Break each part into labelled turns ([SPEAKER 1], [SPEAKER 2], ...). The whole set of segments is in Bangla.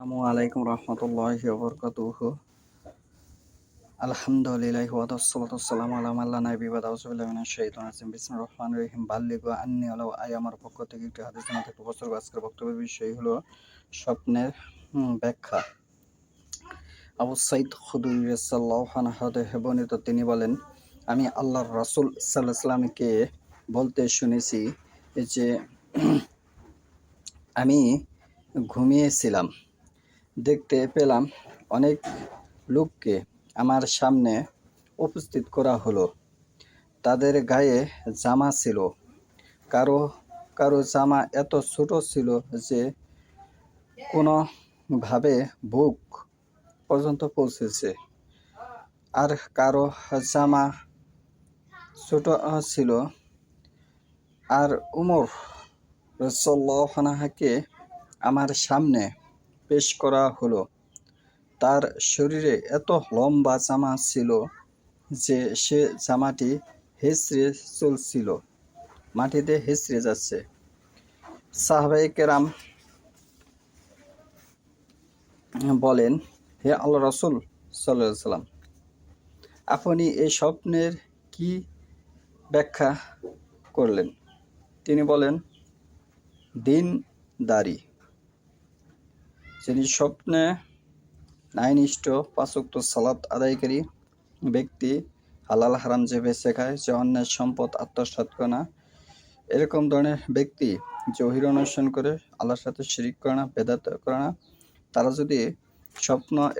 [SPEAKER 1] আসসালামু আলাইকুম রহমতুল্লাহি ওয়া বারাকাতুহু। আলহামদুলিল্লাহি ওয়া তাসসালাতু ওয়াসসালামু আলা মান লা নাবিয়্যা বা'দা। আউযু বিল্লাহি মিনাশ শাইতানির রাজিম। বিসমিল্লাহির রহমানির রহিম। বাল্লিগু আন্নী ওয়ালাউ আয়া। আমার পক্ষ থেকে একটি হাদিস জানাতে একটু বছর। আজকের বক্তব্যের বিষয় হলো স্বপ্নের ব্যাখ্যা। আবু সাঈদ খুদরী রাদিয়াল্লাহু আনহু হতে বর্ণিত, তিনি বলেন, আমি আল্লাহর রাসূল সাল্লাল্লাহু আলাইহি ওয়াসাল্লামকে বলতে শুনেছি যে আমি ঘুমিয়েছিলাম, দেখতে পেলাম অনেক লোককে আমার সামনে উপস্থিত করা হলো। তাদের গায়ে জামা ছিল, কারো কারো জামা এত ছোট ছিল যে কোনোভাবে বুক পর্যন্ত পৌঁছেছে, আর কারো জামা ছোট ছিল। আর উমর রাদিয়াল্লাহু আনহুকে আমার সামনে পেশ করা হলো। তার শরীরে এত লম্বা জামা ছিল যে সে জামাটি হেঁচড়ে চলছিল, মাটিতে হেঁচড়ে যাচ্ছে। সাহাবায়ে কেরাম বলেন, হে আল্লাহ রাসূল সাল্লাল্লাহু আলাইহি ওয়াসাল্লাম, আপনি এই স্বপ্নের কি ব্যাখ্যা করলেন? তিনি বলেন, দ্বীনদারী, যিনি স্বপ্নে ন্যায়নিষ্ঠ ৫ ওয়াক্ত সালাত আদায়কারী ব্যক্তি, হালাল হারাম যে বেঁচে খায়, যে অন্যের সম্পদ আত্মসাৎ করে না, এরকম ধরনের ব্যক্তি যে ওহীর অনুসরণ করে, আল্লাহর সাথে শিরিক করে না, বেদাত করে না, তারা যদি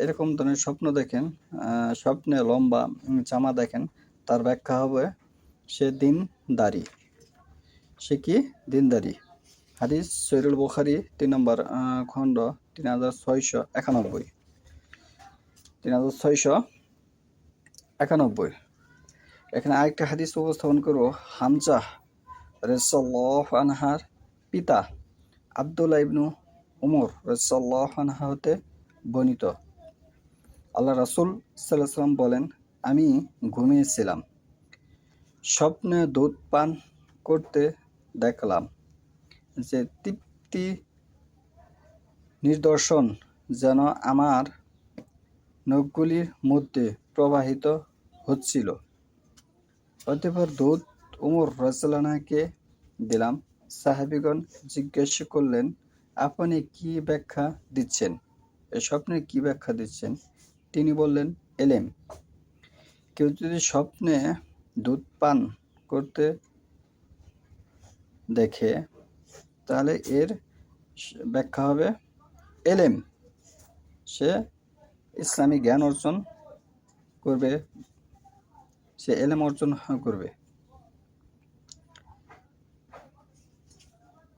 [SPEAKER 1] এরকম ধরনের স্বপ্ন দেখেন, স্বপ্নে লম্বা জামা দেখেন, তার ব্যাখ্যা হবে সে দ্বীনদারী। সে কি? দ্বীনদারী। হাদিস সহিহুল বুখারী ৩ নম্বর খণ্ড ৩৬৯১। ৩৬৯১। এখানে আরেকটা হাদিস উপস্থাপন করব। হামজা রাদিয়াল্লাহু আনহার পিতা আব্দুল্লাহ ইবনু উমর রাদিয়াল্লাহু আনহু হতে বর্ণিত, আল্লাহ রাসূল সাল্লাল্লাহু আলাইহি ওয়াসাল্লাম বলেন, আমি ঘুমিয়েছিলাম, স্বপ্নে দুধ পান করতে দেখলাম যে তৃপ্তি নিদর্শন যেন আমার নখগুলির মধ্যে প্রবাহিত হচ্ছিল। অতঃপর দুধ উমর রাদিয়াল্লাহু আনহুকে দিলাম। সাহাবীগণ জিজ্ঞেস করলেন, আপনি কি ব্যাখ্যা দিচ্ছেন? এই স্বপ্নের কি ব্যাখ্যা দিচ্ছেন? তিনি বললেন, এলেম। কেউ যদি স্বপ্নে দুধ পান করতে দেখে, তাহলে এর ব্যাখ্যা হবে এলেম। সে ইসলামী জ্ঞান অর্জন করবে, সে এলেম অর্জন করবে।